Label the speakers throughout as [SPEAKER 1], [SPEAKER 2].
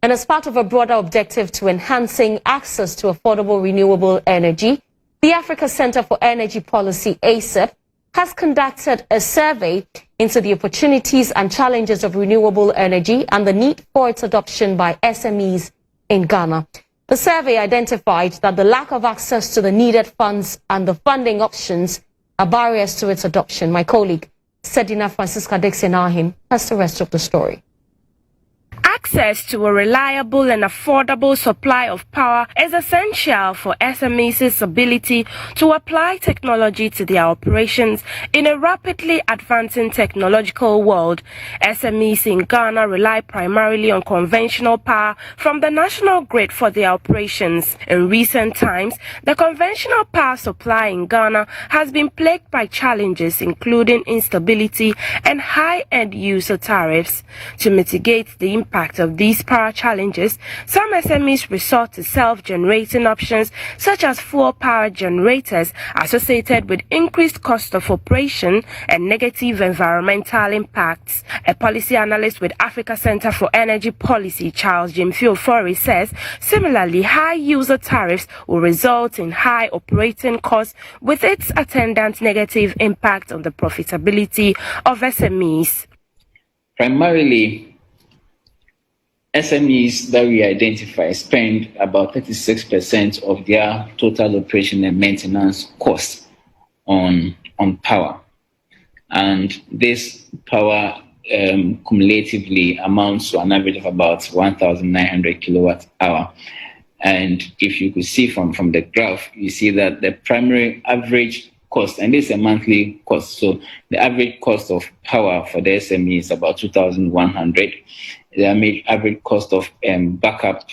[SPEAKER 1] And as part of a broader objective to enhancing access to affordable renewable energy, the Africa Center for Energy Policy, ACEP, has conducted a survey into the opportunities and challenges of renewable energy and the need for its adoption by SMEs in Ghana. The survey identified that the lack of access to the needed funds and the funding options are barriers to its adoption. My colleague, Sedina Francisca Dixon-Ahim, has the rest of the story.
[SPEAKER 2] Access to a reliable and affordable supply of power is essential for SMEs' ability to apply technology to their operations in a rapidly advancing technological world. SMEs in Ghana rely primarily on conventional power from the national grid for their operations. In recent times, the conventional power supply in Ghana has been plagued by challenges including instability and high end-user tariffs. To mitigate the impact of these power challenges, some SMEs resort to self-generating options such as fuel power generators associated with increased cost of operation and negative environmental impacts. A policy analyst with Africa Center for Energy Policy, Charles Jimfiofori, says similarly high user tariffs will result in high operating costs with its attendant negative impact on the profitability of SMEs.
[SPEAKER 3] Primarily, SMEs that we identify spend about 36% of their total operation and maintenance costs on power. And this power cumulatively amounts to an average of about 1,900 kilowatt hour. And if you could see from the graph, you see that the primary average cost, and this is a monthly cost, so the average cost of power for the SME is about 2,100. The average cost of backup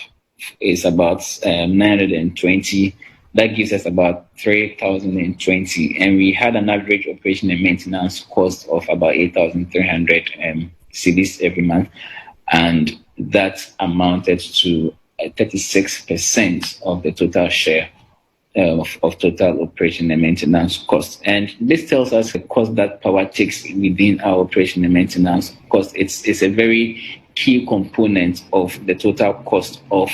[SPEAKER 3] is about 920. That gives us about 3,020. And we had an average operation and maintenance cost of about 8,300 cedis every month. And that amounted to 36% of the total share of total operation and maintenance costs. And this tells us the cost that power takes within our operation and maintenance cost. It's a very key component of the total cost of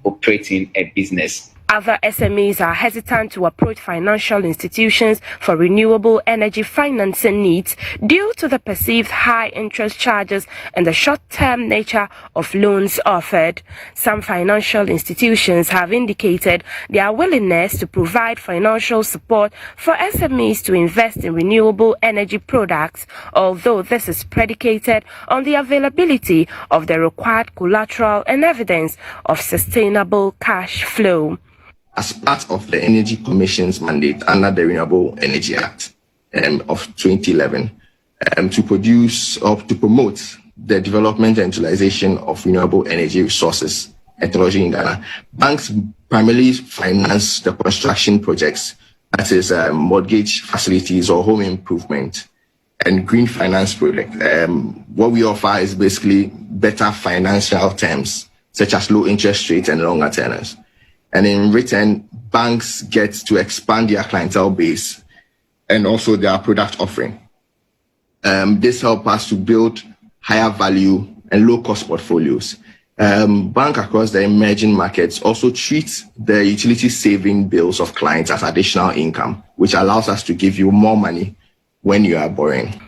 [SPEAKER 3] operating a business.
[SPEAKER 2] Other SMEs are hesitant to approach financial institutions for renewable energy financing needs due to the perceived high interest charges and the short-term nature of loans offered. Some financial institutions have indicated their willingness to provide financial support for SMEs to invest in renewable energy products, although this is predicated on the availability of the required collateral and evidence of sustainable cash flow.
[SPEAKER 4] As part of the Energy Commission's mandate under the Renewable Energy Act of 2011, to produce or to promote the development and utilization of renewable energy resources and technology in Ghana, banks primarily finance the construction projects, that is mortgage facilities or home improvement and green finance projects. What we offer is basically better financial terms, such as low interest rates and longer tenors. And in return, banks get to expand their clientele base and also their product offering. This helps us to build higher value and low cost portfolios. Banks across the emerging markets also treat the utility saving bills of clients as additional income, which allows us to give you more money when you are borrowing.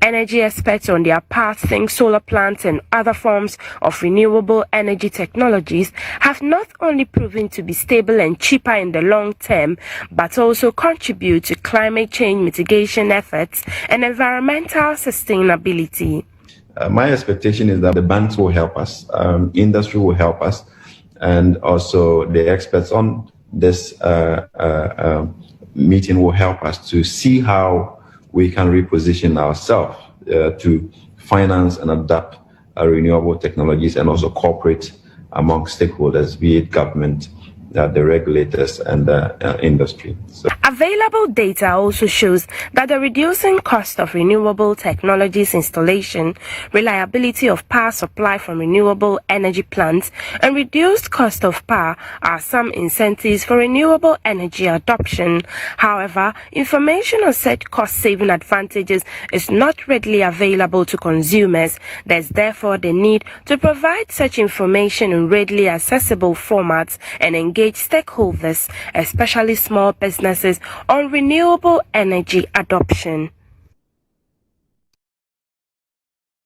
[SPEAKER 2] Energy experts on their part think solar plants and other forms of renewable energy technologies have not only proven to be stable and cheaper in the long term, but also contribute to climate change mitigation efforts and environmental sustainability.
[SPEAKER 5] My expectation is that the banks will help us, industry will help us, and also the experts on this meeting will help us to see how we can reposition ourselves to finance and adapt renewable technologies and also cooperate among stakeholders, be it government, the regulators and the industry. So.
[SPEAKER 2] Available data also shows that the reducing cost of renewable technologies installation, reliability of power supply from renewable energy plants, and reduced cost of power are some incentives for renewable energy adoption. However, information on such cost-saving advantages is not readily available to consumers. There's therefore the need to provide such information in readily accessible formats and engage stakeholders, especially small businesses, on renewable energy adoption.